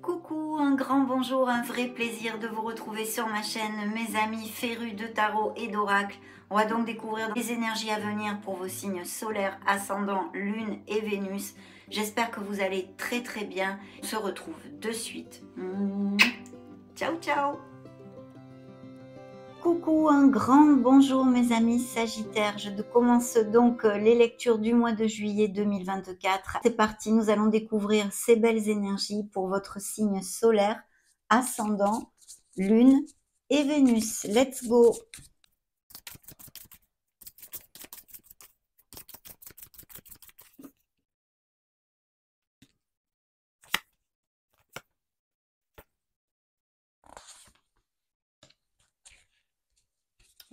Coucou, un grand bonjour, un vrai plaisir de vous retrouver sur ma chaîne, mes amis férus de tarot et d'oracle. On va donc découvrir les énergies à venir pour vos signes solaires, ascendant, lune et Vénus. J'espère que vous allez très très bien. On se retrouve de suite. Ciao ciao. Coucou, un grand bonjour mes amis Sagittaires. Je commence donc les lectures du mois de juillet 2024. C'est parti, nous allons découvrir ces belles énergies pour votre signe solaire, ascendant, lune et Vénus. Let's go!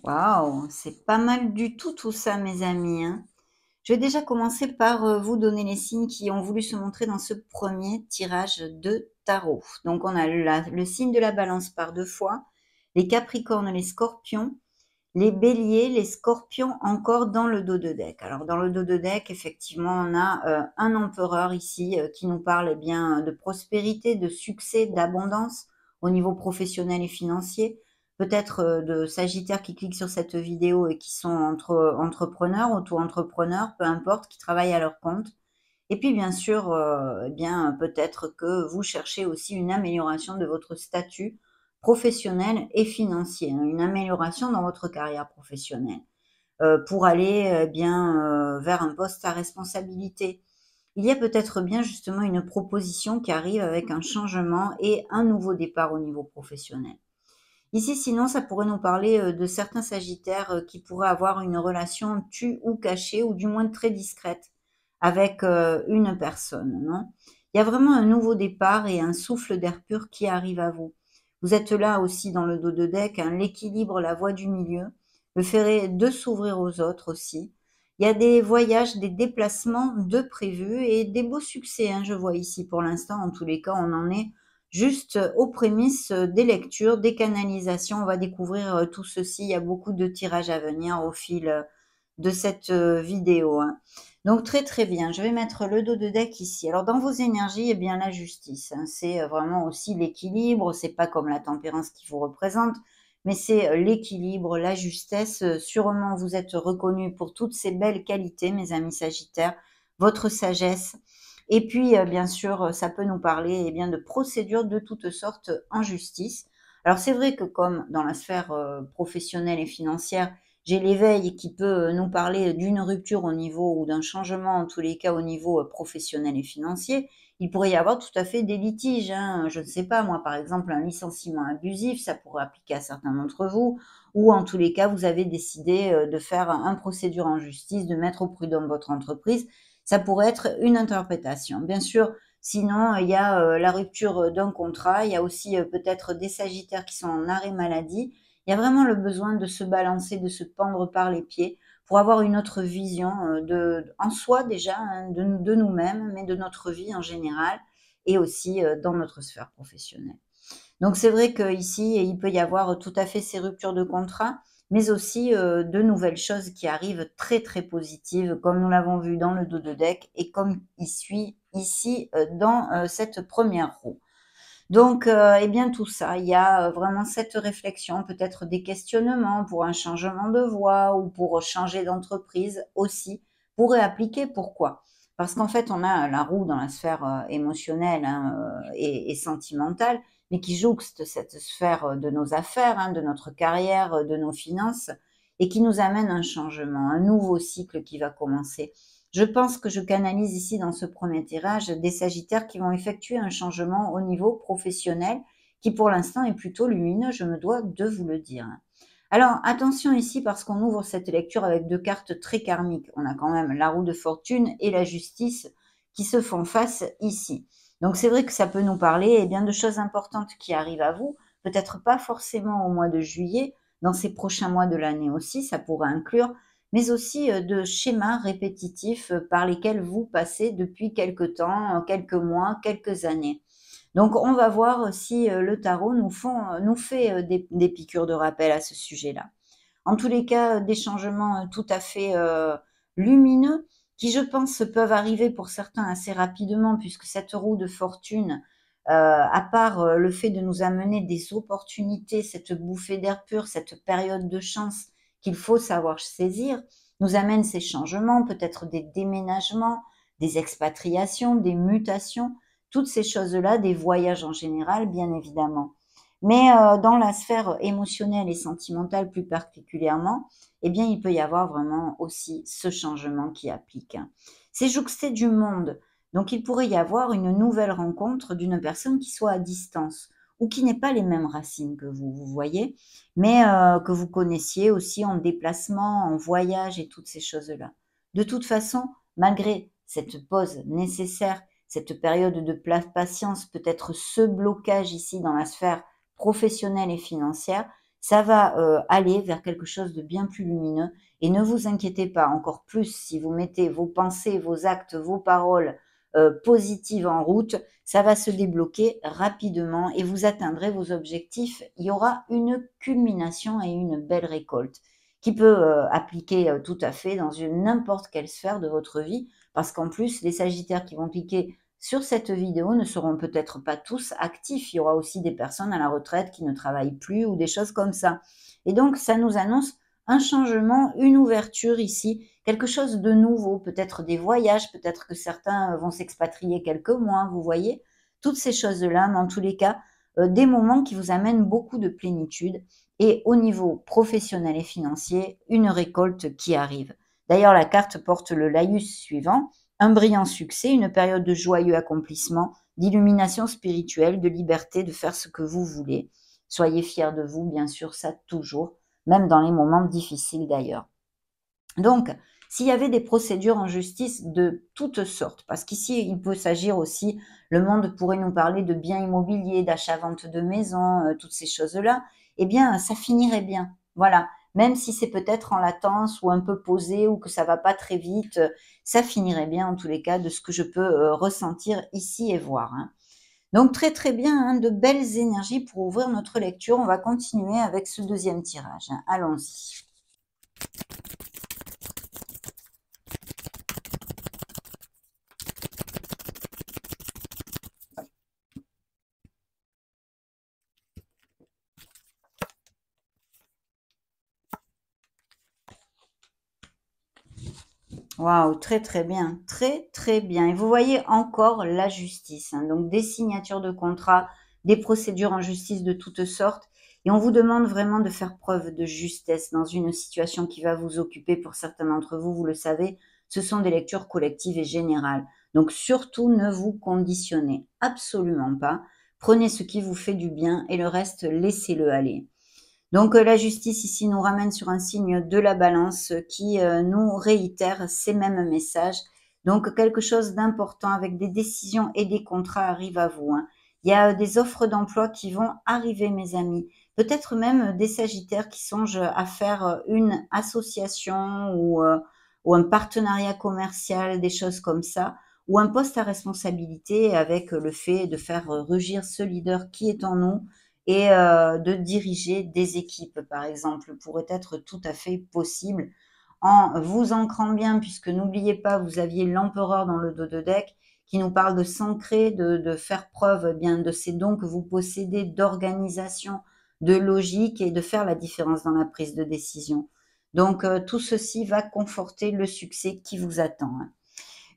Waouh, c'est pas mal du tout ça mes amis, hein. Je vais déjà commencer par vous donner les signes qui ont voulu se montrer dans ce premier tirage de tarot. Donc on a le signe de la balance par 2 fois, les capricornes, les scorpions, les béliers, les scorpions encore dans le dos de deck. Alors dans le dos de deck, effectivement, on a un empereur ici qui nous parle bien de prospérité, de succès, d'abondance au niveau professionnel et financier. Peut-être de sagittaires qui cliquent sur cette vidéo et qui sont entrepreneurs, auto-entrepreneurs, peu importe, qui travaillent à leur compte. Et puis bien sûr, eh bien peut-être que vous cherchez aussi une amélioration de votre statut professionnel et financier, hein, une amélioration dans votre carrière professionnelle pour aller bien vers un poste à responsabilité. Il y a peut-être bien justement une proposition qui arrive avec un changement et un nouveau départ au niveau professionnel. Ici, sinon, ça pourrait nous parler de certains sagittaires qui pourraient avoir une relation tue ou cachée, ou du moins très discrète, avec une personne, non? Il y a vraiment un nouveau départ et un souffle d'air pur qui arrive à vous. Vous êtes là aussi dans le dos de deck, hein, l'équilibre, la voie du milieu, le fait de s'ouvrir aux autres aussi. Il y a des voyages, des déplacements de prévus et des beaux succès, hein, je vois ici pour l'instant. En tous les cas, on en est juste aux prémices des lectures, des canalisations. On va découvrir tout ceci. Il y a beaucoup de tirages à venir au fil de cette vidéo, hein. Donc très très bien. Je vais mettre le dos de deck ici. Alors dans vos énergies, eh bien la justice, hein, c'est vraiment aussi l'équilibre. C'est pas comme la tempérance qui vous représente, mais c'est l'équilibre, la justesse. Sûrement vous êtes reconnus pour toutes ces belles qualités, mes amis Sagittaires, votre sagesse. Et puis, bien sûr, ça peut nous parler eh bien, de procédures de toutes sortes en justice. Alors c'est vrai que comme dans la sphère professionnelle et financière, j'ai l'éveil qui peut nous parler d'une rupture au niveau ou d'un changement, en tous les cas au niveau professionnel et financier. Il pourrait y avoir tout à fait des litiges, hein. Je ne sais pas, moi, par exemple, un licenciement abusif, ça pourrait appliquer à certains d'entre vous, ou en tous les cas, vous avez décidé de faire un procédure en justice, de mettre au prud'homme votre entreprise. Ça pourrait être une interprétation. Bien sûr, sinon, il y a la rupture d'un contrat, il y a aussi peut-être des sagittaires qui sont en arrêt maladie. Il y a vraiment le besoin de se balancer, de se pendre par les pieds pour avoir une autre vision en soi déjà, hein, de nous-mêmes, mais de notre vie en général et aussi dans notre sphère professionnelle. Donc c'est vrai qu'ici, il peut y avoir tout à fait ces ruptures de contrat, mais aussi de nouvelles choses qui arrivent très très positives, comme nous l'avons vu dans le dos de deck et comme il suit ici dans cette première roue. Donc, eh bien tout ça, il y a vraiment cette réflexion, peut-être des questionnements pour un changement de voie ou pour changer d'entreprise aussi, pourrait appliquer. Pourquoi? Parce qu'en fait, on a la roue dans la sphère émotionnelle, hein, et sentimentale, mais qui jouxte cette sphère de nos affaires, hein, de notre carrière, de nos finances, et qui nous amène un changement, un nouveau cycle qui va commencer. Je pense que je canalise ici dans ce premier tirage des sagittaires qui vont effectuer un changement au niveau professionnel qui pour l'instant est plutôt lumineux, je me dois de vous le dire. Alors attention ici parce qu'on ouvre cette lecture avec 2 cartes très karmiques. On a quand même la roue de fortune et la justice qui se font face ici. Donc c'est vrai que ça peut nous parler bien de choses importantes qui arrivent à vous, peut-être pas forcément au mois de juillet, dans ces prochains mois de l'année aussi, ça pourrait inclure, mais aussi de schémas répétitifs par lesquels vous passez depuis quelque temps, quelques mois, quelques années. Donc on va voir si le tarot nous fait des piqûres de rappel à ce sujet-là. En tous les cas, des changements tout à fait lumineux qui je pense peuvent arriver pour certains assez rapidement, puisque cette roue de fortune, à part le fait de nous amener des opportunités, cette bouffée d'air pur, cette période de chance qu'il faut savoir saisir, nous amène ces changements, peut-être des déménagements, des expatriations, des mutations, toutes ces choses-là, des voyages en général, bien évidemment. Mais dans la sphère émotionnelle et sentimentale plus particulièrement, eh bien, il peut y avoir vraiment aussi ce changement qui applique. C'est jouxté du monde. Donc, il pourrait y avoir une nouvelle rencontre d'une personne qui soit à distance ou qui n'ait pas les mêmes racines que vous voyez, mais que vous connaissiez aussi en déplacement, en voyage et toutes ces choses-là. De toute façon, malgré cette pause nécessaire, cette période de patience, peut-être ce blocage ici dans la sphère professionnelle et financière, ça va aller vers quelque chose de bien plus lumineux. Et ne vous inquiétez pas, encore plus si vous mettez vos pensées, vos actes, vos paroles positives en route, ça va se débloquer rapidement et vous atteindrez vos objectifs. Il y aura une culmination et une belle récolte qui peut appliquer tout à fait dans n'importe quelle sphère de votre vie, parce qu'en plus, les Sagittaires qui vont cliquer sur cette vidéo ne seront peut-être pas tous actifs. Il y aura aussi des personnes à la retraite qui ne travaillent plus ou des choses comme ça. Et donc, ça nous annonce un changement, une ouverture ici, quelque chose de nouveau, peut-être des voyages, peut-être que certains vont s'expatrier quelques mois, vous voyez, toutes ces choses-là, mais en tous les cas, des moments qui vous amènent beaucoup de plénitude et au niveau professionnel et financier, une récolte qui arrive. D'ailleurs, la carte porte le laïus suivant, un brillant succès, une période de joyeux accomplissement, d'illumination spirituelle, de liberté de faire ce que vous voulez. Soyez fiers de vous, bien sûr, ça toujours, même dans les moments difficiles d'ailleurs. Donc, s'il y avait des procédures en justice de toutes sortes, parce qu'ici, il peut s'agir aussi, le monde pourrait nous parler de biens immobiliers, d'achat-vente de maisons, toutes ces choses-là, eh bien, ça finirait bien. Voilà. Même si c'est peut-être en latence ou un peu posé ou que ça va pas très vite, ça finirait bien en tous les cas de ce que je peux ressentir ici et voir. Hein. Donc, très très bien, hein, de belles énergies pour ouvrir notre lecture. On va continuer avec ce deuxième tirage. Hein. Allons-y. Waouh, très très bien, très très bien. Et vous voyez encore la justice, hein, donc des signatures de contrats, des procédures en justice de toutes sortes. Et on vous demande vraiment de faire preuve de justesse dans une situation qui va vous occuper. Pour certains d'entre vous, vous le savez, ce sont des lectures collectives et générales. Donc surtout, ne vous conditionnez absolument pas. Prenez ce qui vous fait du bien et le reste, laissez-le aller. Donc la justice ici nous ramène sur un signe de la balance qui nous réitère ces mêmes messages. Donc quelque chose d'important avec des décisions et des contrats arrive à vous. Hein. Il y a des offres d'emploi qui vont arriver, mes amis. Peut-être même des Sagittaires qui songent à faire une association ou un partenariat commercial, des choses comme ça, ou un poste à responsabilité avec le fait de faire rugir ce leader qui est en nous et de diriger des équipes, par exemple, pourrait être tout à fait possible en vous ancrant bien, puisque n'oubliez pas, vous aviez l'empereur dans le dos de deck qui nous parle de s'ancrer, de faire preuve bien de ces dons que vous possédez, d'organisation, de logique et de faire la différence dans la prise de décision. Donc tout ceci va conforter le succès qui vous attend. Hein.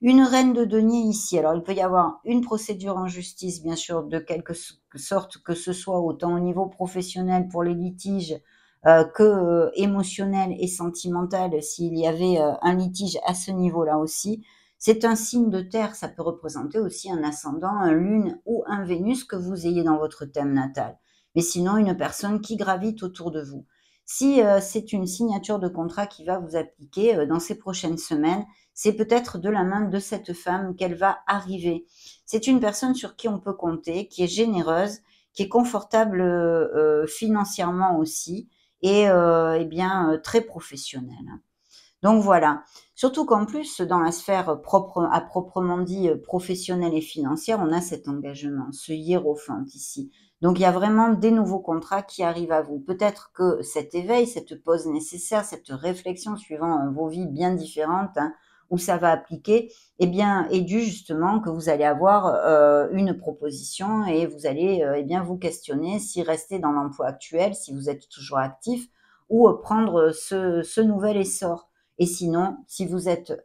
Une reine de denier ici. Alors, il peut y avoir une procédure en justice, bien sûr, de quelque sorte que ce soit autant au niveau professionnel pour les litiges que émotionnel et sentimental, s'il y avait un litige à ce niveau-là aussi. C'est un signe de terre, ça peut représenter aussi un ascendant, un lune ou un Vénus que vous ayez dans votre thème natal. Mais sinon, une personne qui gravite autour de vous. Si c'est une signature de contrat qui va vous appliquer dans ces prochaines semaines, c'est peut-être de la main de cette femme qu'elle va arriver. C'est une personne sur qui on peut compter, qui est généreuse, qui est confortable financièrement aussi et eh bien très professionnelle. Donc voilà. Surtout qu'en plus, dans la sphère propre, à proprement dit professionnelle et financière, on a cet engagement, ce hiérophante ici. Donc il y a vraiment des nouveaux contrats qui arrivent à vous. Peut-être que cet éveil, cette pause nécessaire, cette réflexion suivant vos vies bien différentes, hein, où ça va appliquer, eh bien, est dû justement que vous allez avoir une proposition et vous allez eh bien vous questionner si rester dans l'emploi actuel, si vous êtes toujours actif, ou prendre ce nouvel essor. Et sinon, si vous êtes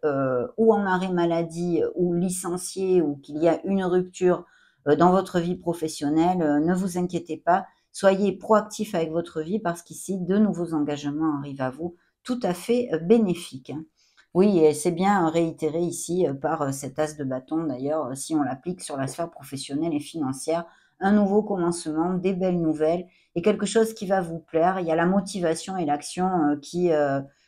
ou en arrêt maladie ou licencié ou qu'il y a une rupture dans votre vie professionnelle, ne vous inquiétez pas, soyez proactif avec votre vie parce qu'ici, de nouveaux engagements arrivent à vous, tout à fait bénéfiques, hein. Oui, et c'est bien réitéré ici par cet as de bâton d'ailleurs, si on l'applique sur la sphère professionnelle et financière, un nouveau commencement, des belles nouvelles et quelque chose qui va vous plaire. Il y a la motivation et l'action qui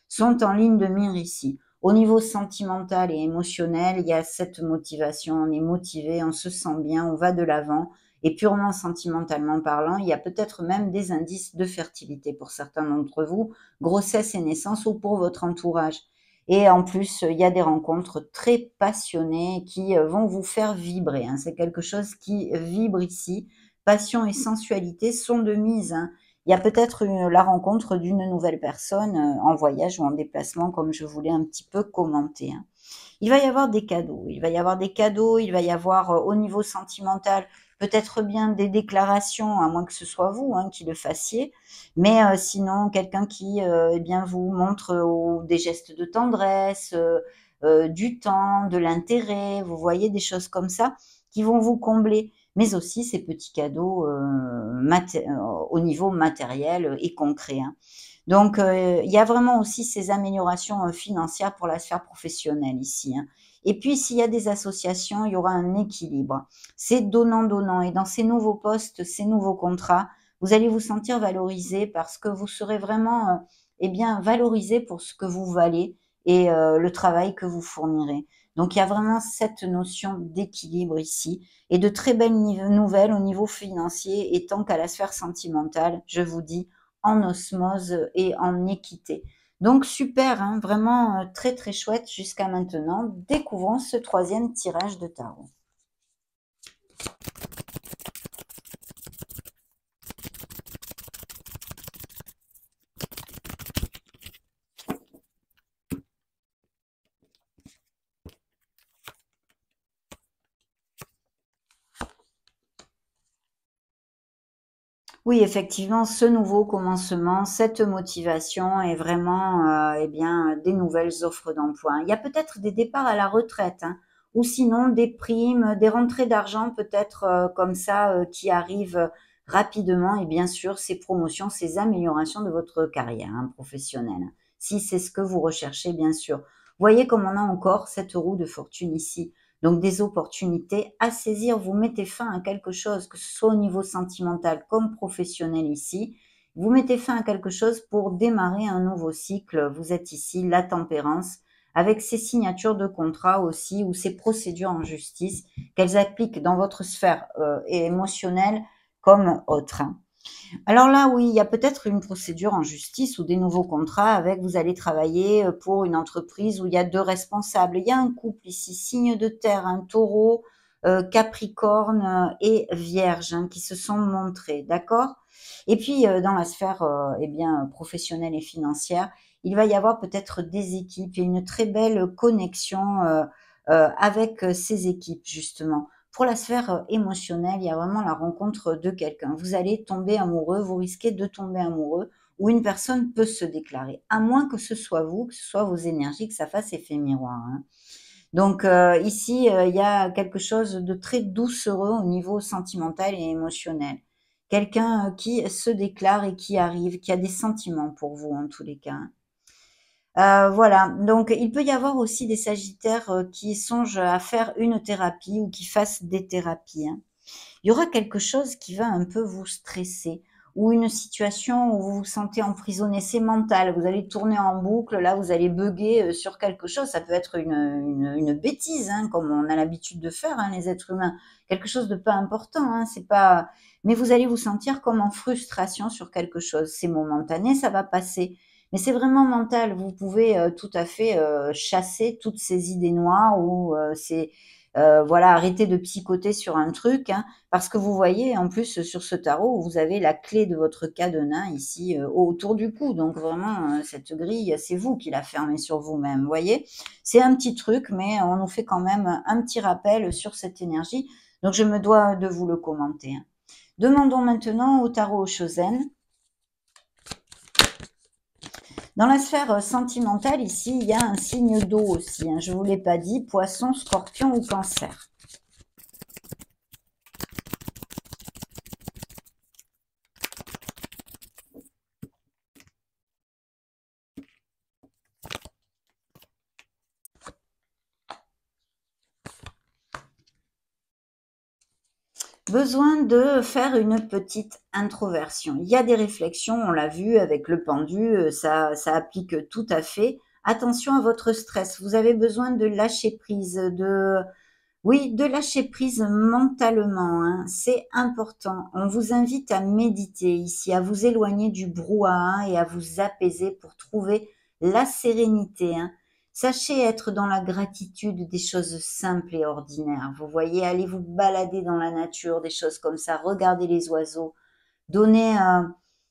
sont en ligne de mire ici. Au niveau sentimental et émotionnel, il y a cette motivation, on est motivé, on se sent bien, on va de l'avant. Et purement sentimentalement parlant, il y a peut-être même des indices de fertilité pour certains d'entre vous, grossesse et naissance ou pour votre entourage. Et en plus, il y a des rencontres très passionnées qui vont vous faire vibrer, hein. C'est quelque chose qui vibre ici. Passion et sensualité sont de mise, hein. Il y a peut-être la rencontre d'une nouvelle personne en voyage ou en déplacement, comme je voulais un petit peu commenter, hein. Il va y avoir des cadeaux, il va y avoir des cadeaux, il va y avoir au niveau sentimental peut-être bien des déclarations, à moins que ce soit vous hein, qui le fassiez, mais sinon quelqu'un qui eh bien vous montre des gestes de tendresse, du temps, de l'intérêt, vous voyez des choses comme ça qui vont vous combler, mais aussi ces petits cadeaux au niveau matériel et concret, hein. Donc, il y a vraiment aussi ces améliorations financières pour la sphère professionnelle ici, hein. Et puis, s'il y a des associations, il y aura un équilibre. C'est donnant-donnant. Et dans ces nouveaux postes, ces nouveaux contrats, vous allez vous sentir valorisé parce que vous serez vraiment eh bien, valorisé pour ce que vous valez et le travail que vous fournirez. Donc, il y a vraiment cette notion d'équilibre ici et de très belles nouvelles au niveau financier. Et tant qu'à la sphère sentimentale, je vous dis, en osmose et en équité. Donc super, hein, vraiment très très chouette jusqu'à maintenant. Découvrons ce troisième tirage de tarot. Oui, effectivement, ce nouveau commencement, cette motivation est vraiment, eh bien, des nouvelles offres d'emploi. Il y a peut-être des départs à la retraite, hein, ou sinon des primes, des rentrées d'argent peut-être comme ça qui arrivent rapidement. Et bien sûr, ces promotions, ces améliorations de votre carrière hein, professionnelle, hein, si c'est ce que vous recherchez, bien sûr. Voyez comme on a encore cette roue de fortune ici. Donc des opportunités à saisir, vous mettez fin à quelque chose, que ce soit au niveau sentimental comme professionnel ici. Vous mettez fin à quelque chose pour démarrer un nouveau cycle. Vous êtes ici, la tempérance, avec ces signatures de contrat aussi ou ces procédures en justice qu'elles appliquent dans votre sphère émotionnelle comme autre, hein. Alors là, oui, il y a peut-être une procédure en justice ou des nouveaux contrats avec vous allez travailler pour une entreprise où il y a 2 responsables. Il y a un couple ici, signe de terre, un taureau, capricorne et vierge, hein, qui se sont montrés, d'accord? Et puis, dans la sphère, eh bien, professionnelle et financière, il va y avoir peut-être des équipes et une très belle connexion, avec, ces équipes justement. Pour la sphère émotionnelle, il y a vraiment la rencontre de quelqu'un. Vous allez tomber amoureux, vous risquez de tomber amoureux ou une personne peut se déclarer, à moins que ce soit vous, que ce soit vos énergies, que ça fasse effet miroir, hein. Donc ici, il y a quelque chose de très doucereux au niveau sentimental et émotionnel. Quelqu'un qui se déclare et qui arrive, qui a des sentiments pour vous en tous les cas, hein. Voilà, donc il peut y avoir aussi des sagittaires, qui songent à faire une thérapie ou qui fassent des thérapies, hein. Il y aura quelque chose qui va un peu vous stresser ou une situation où vous vous sentez emprisonné. C'est mental, vous allez tourner en boucle, là, vous allez bugger sur quelque chose. Ça peut être une bêtise, hein, comme on a l'habitude de faire, hein, les êtres humains. Quelque chose de pas important, hein, c'est pas mais vous allez vous sentir comme en frustration sur quelque chose. C'est momentané, ça va passer. Mais c'est vraiment mental. Vous pouvez tout à fait chasser toutes ces idées noires ou ces Voilà, arrêtez de psychoter sur un truc, hein, parce que vous voyez, en plus, sur ce tarot, vous avez la clé de votre cadenas ici, autour du cou. Donc vraiment, cette grille, c'est vous qui la fermez sur vous-même, vous voyez? C'est un petit truc, mais on nous fait quand même un petit rappel sur cette énergie. Donc je me dois de vous le commenter, hein. Demandons maintenant au tarot Chosen. Dans la sphère sentimentale, ici, il y a un signe d'eau aussi, hein, je ne vous l'ai pas dit, poisson, scorpion ou cancer. Besoin de faire une petite introversion. Il y a des réflexions, on l'a vu avec le pendu, ça applique tout à fait. Attention à votre stress, vous avez besoin de lâcher prise, oui, de lâcher prise mentalement, hein, c'est important. On vous invite à méditer ici, à vous éloigner du brouhaha et à vous apaiser pour trouver la sérénité, hein. Sachez être dans la gratitude des choses simples et ordinaires. Vous voyez, allez vous balader dans la nature, des choses comme ça, regardez les oiseaux, donnez,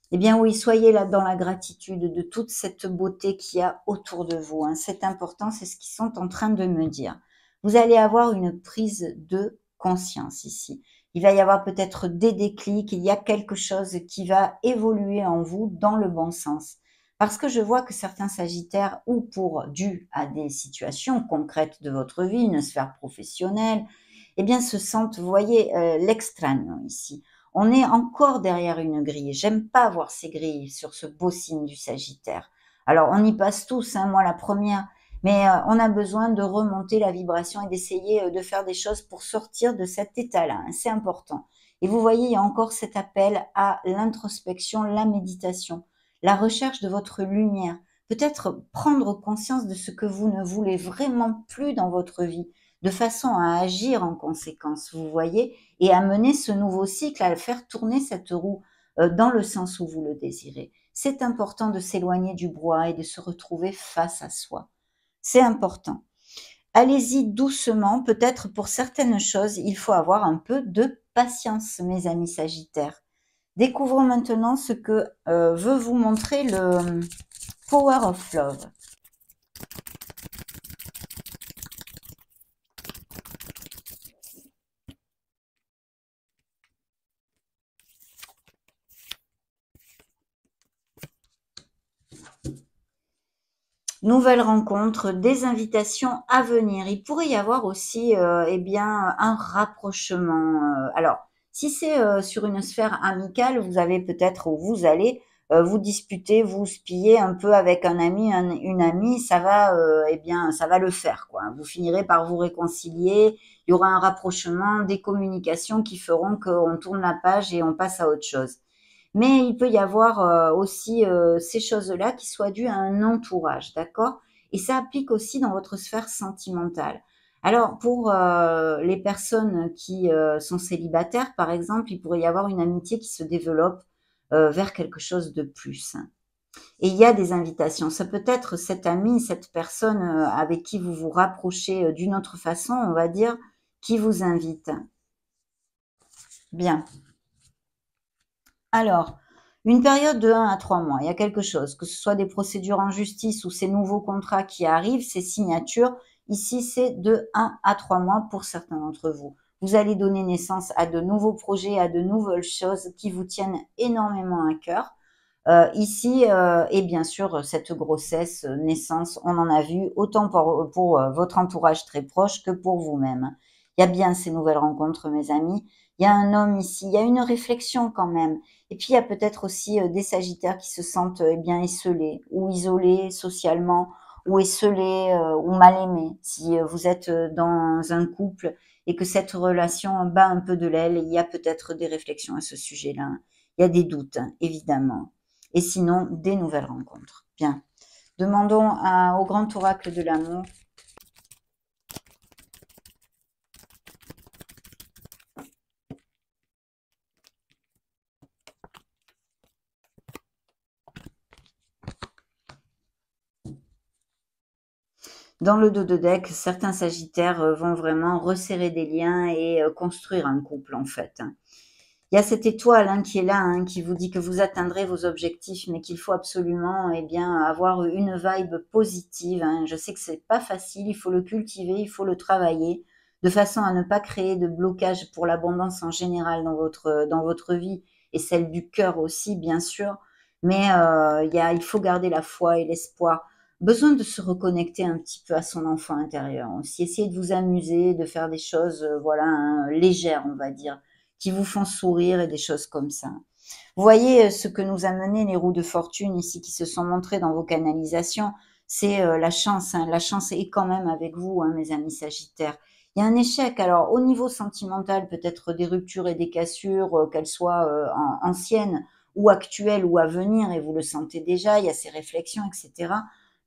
eh bien oui, soyez là dans la gratitude de toute cette beauté qu'il y a autour de vous, hein. C'est important, c'est ce qu'ils sont en train de me dire. Vous allez avoir une prise de conscience ici. Il va y avoir peut-être des déclics, il y a quelque chose qui va évoluer en vous dans le bon sens. Parce que je vois que certains sagittaires, ou pour dû à des situations concrètes de votre vie, une sphère professionnelle, eh bien se sentent, vous voyez, l'extraño ici. On est encore derrière une grille. J'aime pas voir ces grilles sur ce beau signe du Sagittaire. Alors, on y passe tous, hein, moi la première, mais on a besoin de remonter la vibration et d'essayer de faire des choses pour sortir de cet état-là, hein, c'est important. Et vous voyez, il y a encore cet appel à l'introspection, la méditation, la recherche de votre lumière. Peut-être prendre conscience de ce que vous ne voulez vraiment plus dans votre vie, de façon à agir en conséquence, vous voyez, et à mener ce nouveau cycle, à faire tourner cette roue dans le sens où vous le désirez. C'est important de s'éloigner du brouhaha et de se retrouver face à soi. C'est important. Allez-y doucement, peut-être pour certaines choses, il faut avoir un peu de patience, mes amis sagittaires. Découvrons maintenant ce que veut vous montrer le Power of Love. Nouvelles rencontres, des invitations à venir. Il pourrait y avoir aussi, eh bien, un rapprochement. Alors, si c'est sur une sphère amicale, vous avez peut-être où vous allez vous disputer, vous spier un peu avec un ami, une amie, ça va, eh bien, ça va le faire, quoi. Vous finirez par vous réconcilier. Il y aura un rapprochement, des communications qui feront qu'on tourne la page et on passe à autre chose. Mais il peut y avoir aussi ces choses-là qui soient dues à un entourage, d'accord? Et ça applique aussi dans votre sphère sentimentale. Alors, pour les personnes qui sont célibataires, par exemple, il pourrait y avoir une amitié qui se développe vers quelque chose de plus. Et il y a des invitations. Ça peut être cet ami, cette personne avec qui vous vous rapprochez d'une autre façon, on va dire, qui vous invite. Bien. Alors, une période de 1 à 3 mois, il y a quelque chose, que ce soit des procédures en justice ou ces nouveaux contrats qui arrivent, ces signatures, ici c'est de 1 à 3 mois pour certains d'entre vous. Vous allez donner naissance à de nouveaux projets, à de nouvelles choses qui vous tiennent énormément à cœur. Ici, et bien sûr, cette grossesse, naissance, on en a vu, autant pour votre entourage très proche que pour vous-même. Il y a bien ces nouvelles rencontres, mes amis. Il y a un homme ici, il y a une réflexion quand même. Et puis, il y a peut-être aussi des sagittaires qui se sentent eh bien esseulés ou isolés socialement ou esseulés ou mal aimés. Si vous êtes dans un couple et que cette relation bat un peu de l'aile, il y a peut-être des réflexions à ce sujet-là. Il y a des doutes, hein, évidemment. Et sinon, des nouvelles rencontres. Bien. Demandons au grand oracle de l'amour. Dans le dos de deck, certains sagittaires vont vraiment resserrer des liens et construire un couple en fait, hein. Il y a cette étoile hein, qui est là, hein, qui vous dit que vous atteindrez vos objectifs, mais qu'il faut absolument eh bien, avoir une vibe positive, hein. Je sais que c'est pas facile, il faut le cultiver, il faut le travailler, de façon à ne pas créer de blocage pour l'abondance en général dans votre vie, et celle du cœur aussi, bien sûr. Mais il faut garder la foi et l'espoir. Besoin de se reconnecter un petit peu à son enfant intérieur aussi. Essayez de vous amuser, de faire des choses voilà, hein, légères, on va dire qui vous font sourire et des choses comme ça. Vous voyez ce que nous a mené les roues de fortune ici qui se sont montrées dans vos canalisations, c'est la chance. Hein. La chance est quand même avec vous, hein, mes amis Sagittaires. Il y a un échec. Alors au niveau sentimental, peut-être des ruptures et des cassures, qu'elles soient anciennes ou actuelles ou à venir, et vous le sentez déjà. Il y a ces réflexions, etc.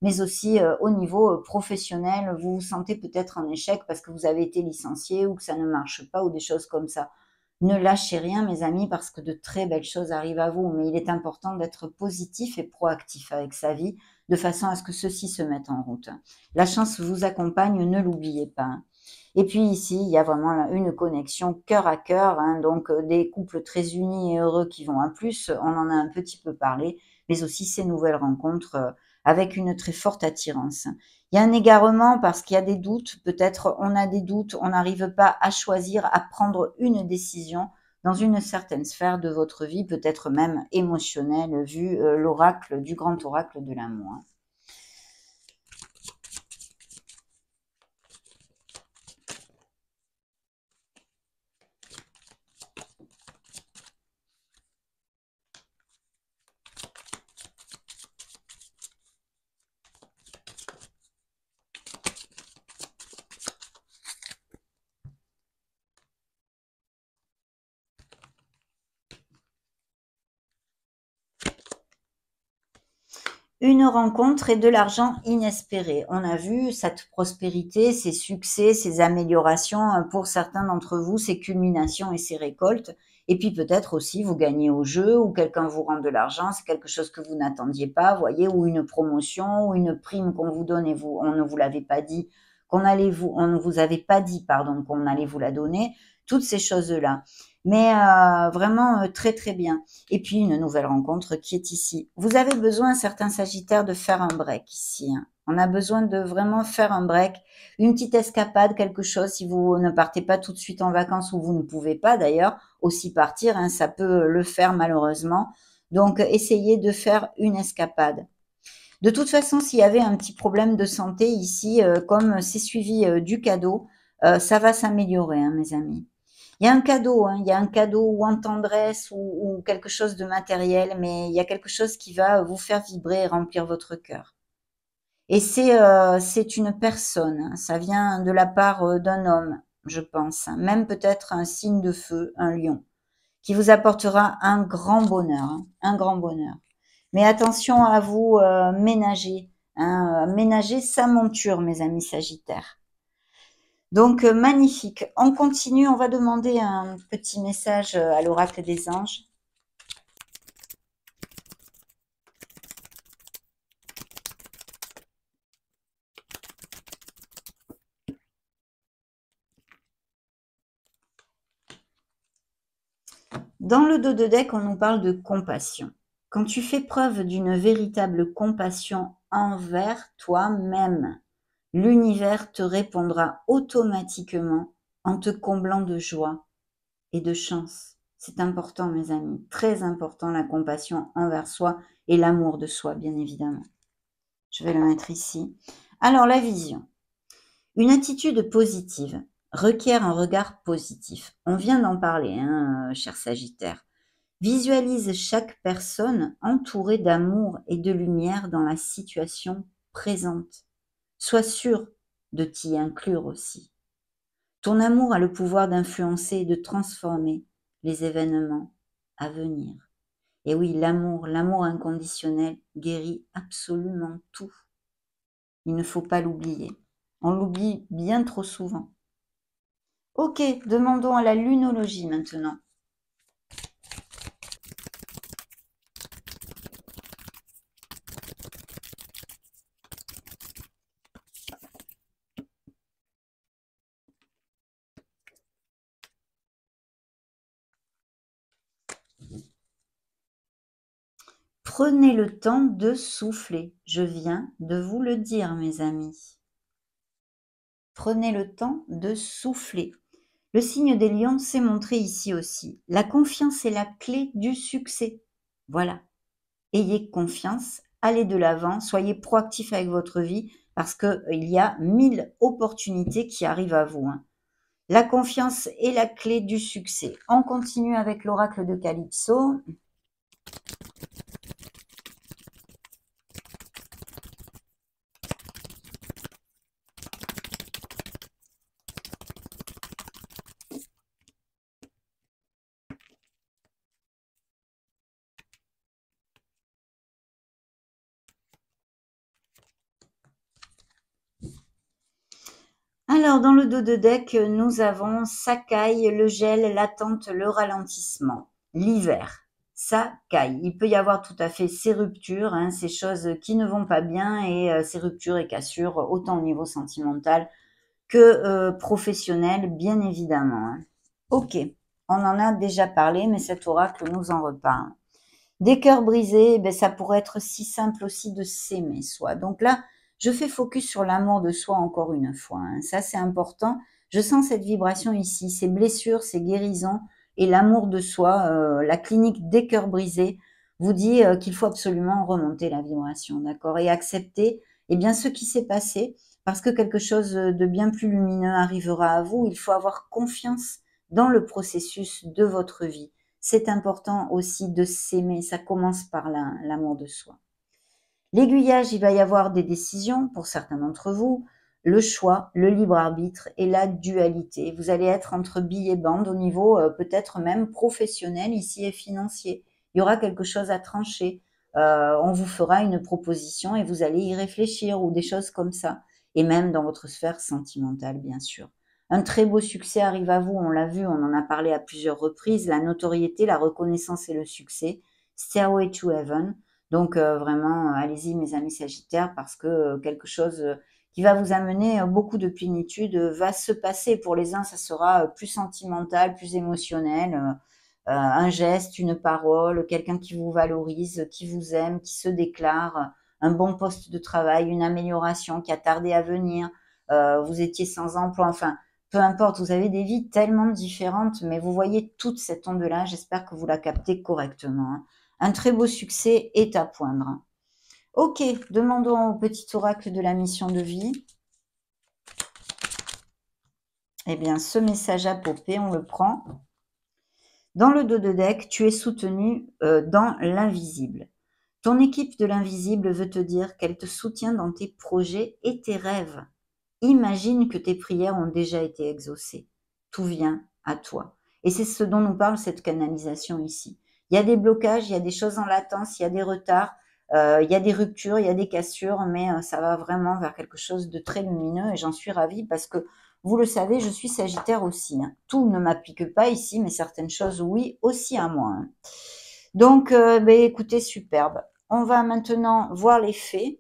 Mais aussi au niveau professionnel, vous vous sentez peut-être en échec parce que vous avez été licencié ou que ça ne marche pas ou des choses comme ça. Ne lâchez rien, mes amis, parce que de très belles choses arrivent à vous. Mais il est important d'être positif et proactif avec sa vie, de façon à ce que ceci se mette en route. La chance vous accompagne, ne l'oubliez pas. Et puis ici, il y a vraiment une connexion cœur à cœur, hein, donc des couples très unis et heureux qui vont à plus, on en a un petit peu parlé, mais aussi ces nouvelles rencontres avec une très forte attirance. Il y a un égarement parce qu'il y a des doutes, peut-être on a des doutes, on n'arrive pas à choisir, à prendre une décision dans une certaine sphère de votre vie, peut-être même émotionnelle, vu l'oracle du grand oracle de l'amour. Une rencontre et de l'argent inespéré. On a vu cette prospérité, ces succès, ces améliorations, pour certains d'entre vous, ces culminations et ces récoltes. Et puis peut-être aussi vous gagnez au jeu ou quelqu'un vous rend de l'argent, c'est quelque chose que vous n'attendiez pas, voyez, ou une promotion ou une prime qu'on vous donne et vous, on ne vous l'avait pas dit, on ne vous avait pas dit, pardon, qu'on allait vous la donner. Toutes ces choses-là. Mais vraiment très très bien. Et puis une nouvelle rencontre qui est ici. Vous avez besoin, certains Sagittaires, de faire un break ici, hein. On a besoin de vraiment faire un break, une petite escapade, quelque chose. Si vous ne partez pas tout de suite en vacances ou vous ne pouvez pas d'ailleurs aussi partir, hein, ça peut le faire malheureusement. Donc essayez de faire une escapade. De toute façon, s'il y avait un petit problème de santé ici, comme c'est suivi du cadeau, ça va s'améliorer, hein, mes amis. Il y a un cadeau, hein, il y a un cadeau ou en tendresse ou quelque chose de matériel, mais il y a quelque chose qui va vous faire vibrer et remplir votre cœur. Et c'est une personne, hein, ça vient de la part d'un homme, je pense, hein, même peut-être un signe de feu, un lion, qui vous apportera un grand bonheur, hein, un grand bonheur. Mais attention à vous ménager, hein, ménager sa monture, mes amis Sagittaires. Donc, magnifique. On continue, on va demander un petit message à l'oracle des anges. Dans le dos de deck, on nous parle de compassion. Quand tu fais preuve d'une véritable compassion envers toi-même, l'univers te répondra automatiquement en te comblant de joie et de chance. C'est important, mes amis, très important, la compassion envers soi et l'amour de soi, bien évidemment. Je vais le mettre ici. Alors, la vision. Une attitude positive requiert un regard positif. On vient d'en parler, hein, cher Sagittaire. Visualise chaque personne entourée d'amour et de lumière dans la situation présente. Sois sûr de t'y inclure aussi. Ton amour a le pouvoir d'influencer et de transformer les événements à venir. Et oui, l'amour inconditionnel guérit absolument tout. Il ne faut pas l'oublier. On l'oublie bien trop souvent. Ok, demandons à la lunologie maintenant. Prenez le temps de souffler. Je viens de vous le dire, mes amis. Prenez le temps de souffler. Le signe des lions s'est montré ici aussi. La confiance est la clé du succès. Voilà. Ayez confiance, allez de l'avant, soyez proactif avec votre vie parce qu'il y a 1000 opportunités qui arrivent à vous. La confiance est la clé du succès. On continue avec l'oracle de Calypso. Alors, dans le dos de deck, nous avons Sakai, le gel, l'attente, le ralentissement, l'hiver. Sakai. Il peut y avoir tout à fait ces ruptures, ces choses qui ne vont pas bien et ces ruptures et cassures, autant au niveau sentimental que professionnel, bien évidemment. Ok, on en a déjà parlé, mais cet oracle nous en reparle. Des cœurs brisés, ça pourrait être si simple aussi de s'aimer soi. Donc là, je fais focus sur l'amour de soi encore une fois. Ça, c'est important. Je sens cette vibration ici, ces blessures, ces guérisons et l'amour de soi. La clinique des cœurs brisés vous dit qu'il faut absolument remonter la vibration, d'accord, et accepter ce qui s'est passé parce que quelque chose de bien plus lumineux arrivera à vous. Il faut avoir confiance dans le processus de votre vie. C'est important aussi de s'aimer, ça commence par l'amour de soi. L'aiguillage, il va y avoir des décisions pour certains d'entre vous, le choix, le libre arbitre et la dualité. Vous allez être entre billes et bandes au niveau peut-être même professionnel ici et financier. Il y aura quelque chose à trancher. On vous fera une proposition et vous allez y réfléchir ou des choses comme ça. Et même dans votre sphère sentimentale, bien sûr. Un très beau succès arrive à vous, on l'a vu, on en a parlé à plusieurs reprises, la notoriété, la reconnaissance et le succès. Stairway to Heaven. Donc vraiment, allez-y mes amis Sagittaires, parce que quelque chose qui va vous amener beaucoup de plénitude va se passer. Pour les uns, ça sera plus sentimental, plus émotionnel, un geste, une parole, quelqu'un qui vous valorise, qui vous aime, qui se déclare, un bon poste de travail, une amélioration qui a tardé à venir, vous étiez sans emploi, enfin, peu importe, vous avez des vies tellement différentes, mais vous voyez toute cette onde-là, j'espère que vous la captez correctement. Un très beau succès est à poindre. Ok, demandons au petit oracle de la mission de vie. Eh bien, ce message a popé, on le prend. Dans le dos de deck, tu es soutenu dans l'invisible. Ton équipe de l'invisible veut te dire qu'elle te soutient dans tes projets et tes rêves. Imagine que tes prières ont déjà été exaucées. Tout vient à toi. Et c'est ce dont nous parle cette canalisation ici. Il y a des blocages, il y a des choses en latence, il y a des retards, il y a des ruptures, il y a des cassures, mais ça va vraiment vers quelque chose de très lumineux et j'en suis ravie parce que vous le savez, je suis Sagittaire aussi. Tout ne m'applique pas ici, mais certaines choses, oui, aussi à moi. Donc, écoutez, superbe. On va maintenant voir les faits.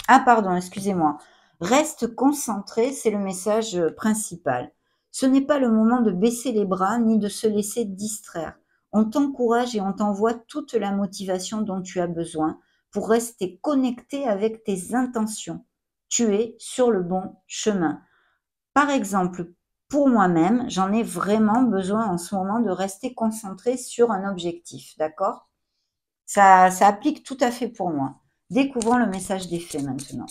Ah, pardon, excusez-moi. Reste concentré, c'est le message principal. Ce n'est pas le moment de baisser les bras ni de se laisser distraire. On t'encourage et on t'envoie toute la motivation dont tu as besoin pour rester connecté avec tes intentions. Tu es sur le bon chemin. Par exemple, pour moi-même, j'en ai vraiment besoin en ce moment de rester concentré sur un objectif, d'accord? Ça applique tout à fait pour moi. Découvrons le message des faits maintenant.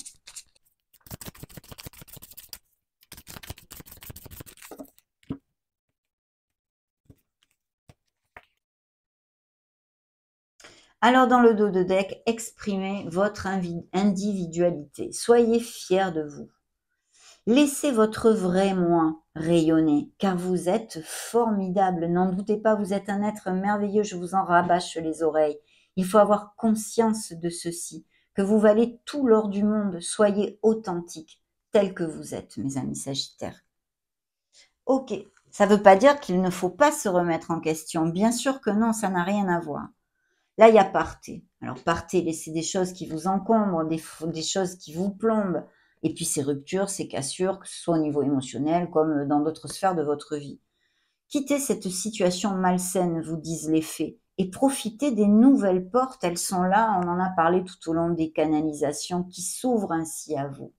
Alors, dans le dos de deck, exprimez votre individualité. Soyez fiers de vous. Laissez votre vrai moi rayonner, car vous êtes formidable. N'en doutez pas, vous êtes un être merveilleux. Je vous en rabâche les oreilles. Il faut avoir conscience de ceci, que vous valez tout l'or du monde. Soyez authentique, tel que vous êtes, mes amis Sagittaires. Ok, ça ne veut pas dire qu'il ne faut pas se remettre en question. Bien sûr que non, ça n'a rien à voir. Là, il y a partez. Alors, partez, laissez des choses qui vous encombrent, des choses qui vous plombent. Et puis, ces ruptures, ces cassures, que ce soit au niveau émotionnel comme dans d'autres sphères de votre vie. Quittez cette situation malsaine, vous disent les faits, et profitez des nouvelles portes. Elles sont là, on en a parlé tout au long des canalisations qui s'ouvrent ainsi à vous.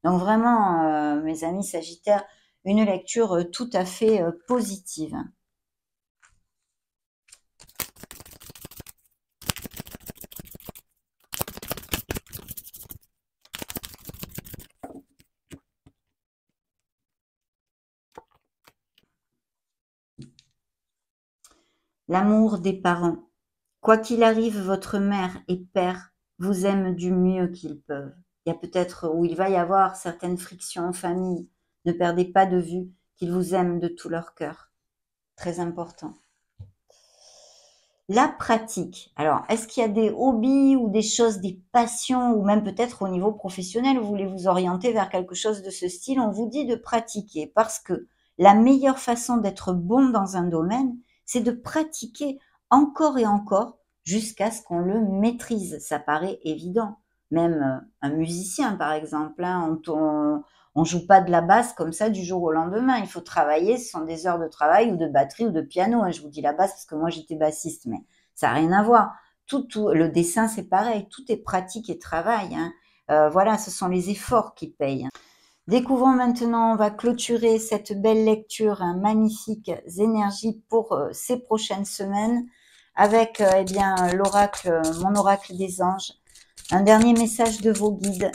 Donc vraiment, mes amis Sagittaires, une lecture tout à fait positive. L'amour des parents. Quoi qu'il arrive, votre mère et père vous aiment du mieux qu'ils peuvent. Il y a peut-être, où il va y avoir certaines frictions en famille. Ne perdez pas de vue qu'ils vous aiment de tout leur cœur. Très important. La pratique. Alors, est-ce qu'il y a des hobbies ou des choses, des passions, ou même peut-être au niveau professionnel, vous voulez vous orienter vers quelque chose de ce style? On vous dit de pratiquer parce que la meilleure façon d'être bon dans un domaine, c'est de pratiquer encore et encore jusqu'à ce qu'on le maîtrise. Ça paraît évident. Même un musicien, par exemple, hein, on joue pas de la basse comme ça du jour au lendemain. Il faut travailler, ce sont des heures de travail ou de batterie ou de piano. Hein. Je vous dis la basse parce que moi j'étais bassiste, mais ça n'a rien à voir. Le dessin c'est pareil, tout est pratique et travail. Hein. Voilà, ce sont les efforts qui payent. Découvrons maintenant, on va clôturer cette belle lecture, hein, magnifiques énergies pour ces prochaines semaines avec eh bien l'oracle, mon oracle des anges. Un dernier message de vos guides.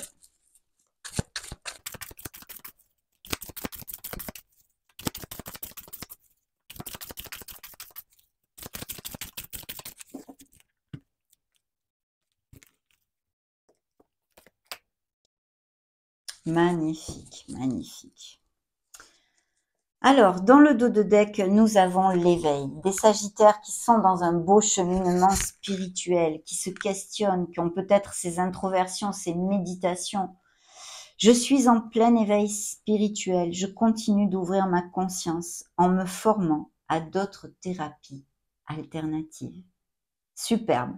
Magnifique, magnifique. Alors, dans le dos de deck, nous avons l'éveil. Des Sagittaires qui sont dans un beau cheminement spirituel, qui se questionnent, qui ont peut-être ces introversions, ces méditations. Je suis en plein éveil spirituel. Je continue d'ouvrir ma conscience en me formant à d'autres thérapies alternatives. Superbe.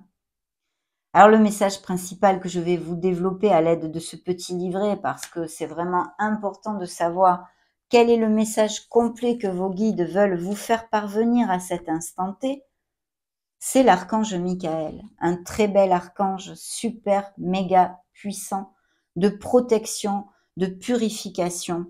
Alors le message principal que je vais vous développer à l'aide de ce petit livret, parce que c'est vraiment important de savoir quel est le message complet que vos guides veulent vous faire parvenir à cet instant T, c'est l'archange Michael, un très bel archange super méga puissant de protection, de purification.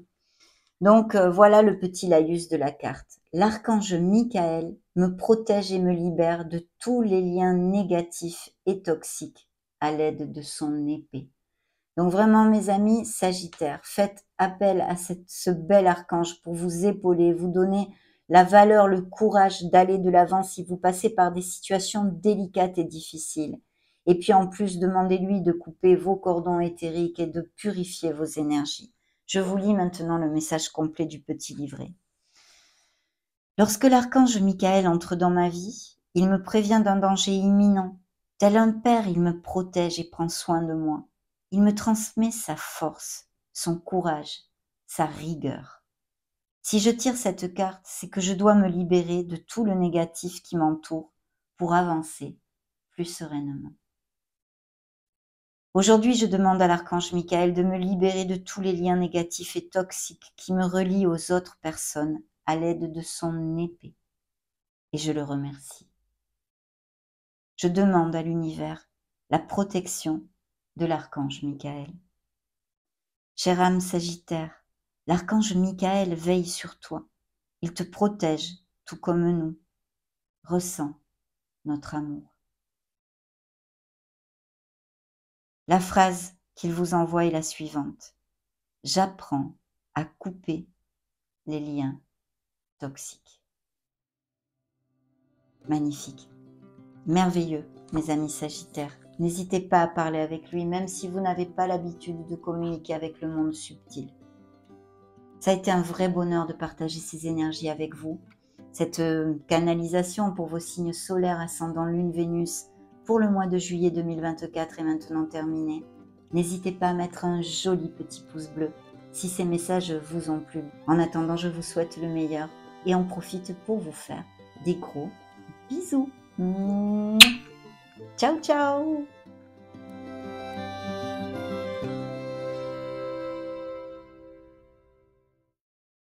Donc voilà le petit laïus de la carte. L'archange Michael me protège et me libère de tous les liens négatifs et toxiques à l'aide de son épée. Donc vraiment mes amis Sagittaires, faites appel à ce bel archange pour vous épauler, vous donner la valeur, le courage d'aller de l'avant si vous passez par des situations délicates et difficiles. Et puis en plus, demandez-lui de couper vos cordons éthériques et de purifier vos énergies. Je vous lis maintenant le message complet du petit livret. Lorsque l'archange Michael entre dans ma vie, il me prévient d'un danger imminent. Tel un père, il me protège et prend soin de moi. Il me transmet sa force, son courage, sa rigueur. Si je tire cette carte, c'est que je dois me libérer de tout le négatif qui m'entoure pour avancer plus sereinement. Aujourd'hui, je demande à l'archange Michael de me libérer de tous les liens négatifs et toxiques qui me relient aux autres personnes à l'aide de son épée. Et je le remercie. Je demande à l'univers la protection de l'archange Michael. Chère âme Sagittaire, l'archange Michael veille sur toi. Il te protège tout comme nous. Ressens notre amour. La phrase qu'il vous envoie est la suivante. J'apprends à couper les liens toxiques. Magnifique. Merveilleux, mes amis Sagittaires. N'hésitez pas à parler avec lui, même si vous n'avez pas l'habitude de communiquer avec le monde subtil. Ça a été un vrai bonheur de partager ces énergies avec vous. Cette canalisation pour vos signes solaires, ascendant Lune, Vénus, pour le mois de juillet 2024 est maintenant terminée. N'hésitez pas à mettre un joli petit pouce bleu si ces messages vous ont plu. En attendant, je vous souhaite le meilleur et en profite pour vous faire des gros bisous. Ciao, ciao!